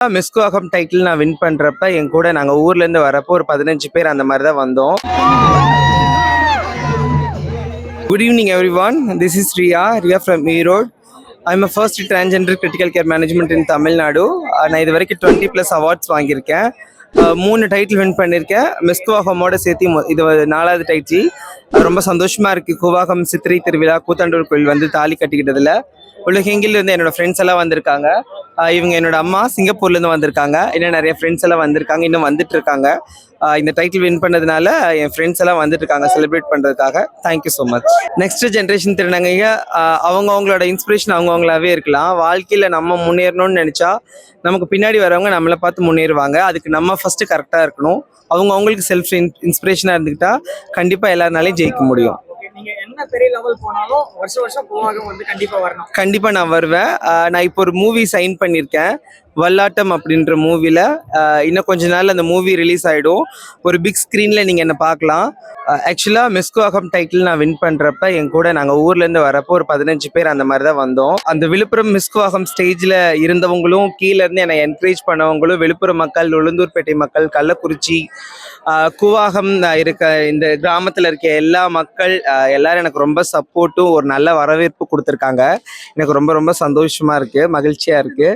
மிஸ்குவாகம் title நான் win பண்றப்ப என் கூட நாங்க ஊர்ல இருந்து வரப்போ ஒரு 15 பேர் அந்த மாதிரி தான் வந்தோம். Good evening everyone. This is Riya from Erode. I'm a first transgender critical care management in Tamil Nadu. நான் இது வரைக்கும் 20+ அவார்ட்ஸ் வாங்கியிருக்கேன். 3 டைட்டில் வின் பண்ணியிருக்கேன். மிஸ் கூவாகமோட சேர்த்து இது 4வது டைட்டில். ரொம்ப சந்தோஷமா இருக்கு. கூவாகம் சித்திரை திருவிழா கூத்தாண்டூர் கோயில் வந்து தாலி கட்டிக்கிட்டதுல உலகெங்கில் இருந்து என்னோட ஃப்ரெண்ட்ஸ் எல்லாம் வந்திருக்காங்க. இவங்க என்னோட அம்மா சிங்கப்பூர்லேருந்து வந்திருக்காங்க. இன்னும் நிறைய ஃப்ரெண்ட்ஸ் எல்லாம் வந்திருக்காங்க, இன்னும் வந்துட்டு இருக்காங்க. இந்த டைட்டில் வின் பண்ணதுனால என் ஃப்ரெண்ட்ஸ் எல்லாம் வந்துட்டு இருக்காங்க செலிப்ரேட் பண்ணுறதுக்காக. Thank you so much. Next generation திருநங்கைங்க அவங்களோட இன்ஸ்பிரேஷன் அவங்களாவே இருக்கலாம். வாழ்க்கையில் நம்ம முன்னேறணும்னு நினச்சா நமக்கு பின்னாடி வரவங்க நம்மளை பார்த்து முன்னேறுவாங்க. அதுக்கு நம்ம ஃபஸ்ட்டு கரெக்டாக இருக்கணும். அவங்களுக்கு செல்ஃப் இன்ஸ்பிரேஷனாக இருந்துக்கிட்டா கண்டிப்பாக எல்லாருனாலையும் ஜெயிக்க முடியும். கண்டிப்பா நான் வருவேன். நான் இப்போ ஒரு மூவி சைன் பண்ணியிருக்கேன், வல்லாட்டம் அப்படின்ற மூவில. இன்னும் கொஞ்ச நாள் அந்த மூவி ரிலீஸ் ஆயிடும். ஒரு பிக் ஸ்கிரீன்ல நீங்க என்ன பார்க்கலாம். ஆக்சுவலா மிஸ்குவாகம் டைட்டில் நான் வின் பண்றப்ப என் கூட நாங்க ஊர்ல இருந்து வரப்போ ஒரு 15 பேர் அந்த மாதிரி தான் வந்தோம். அந்த விழுப்புரம் மிஸ்குவாகம் ஸ்டேஜ்ல இருந்தவங்களும் கீழே இருந்து என்னை என்கரேஜ் பண்ணவங்களும் விழுப்புரம் மக்கள், உளுந்தூர்பேட்டை மக்கள், கள்ளக்குறிச்சி, கூவாகம் இருக்க இந்த கிராமத்துல இருக்க எல்லா மக்கள் எல்லாரும் எனக்கு ரொம்ப சப்போர்ட்டும் ஒரு நல்ல வரவேற்பு கொடுத்துருக்காங்க. எனக்கு ரொம்ப ரொம்ப சந்தோஷமா இருக்கு, மகிழ்ச்சியா இருக்கு.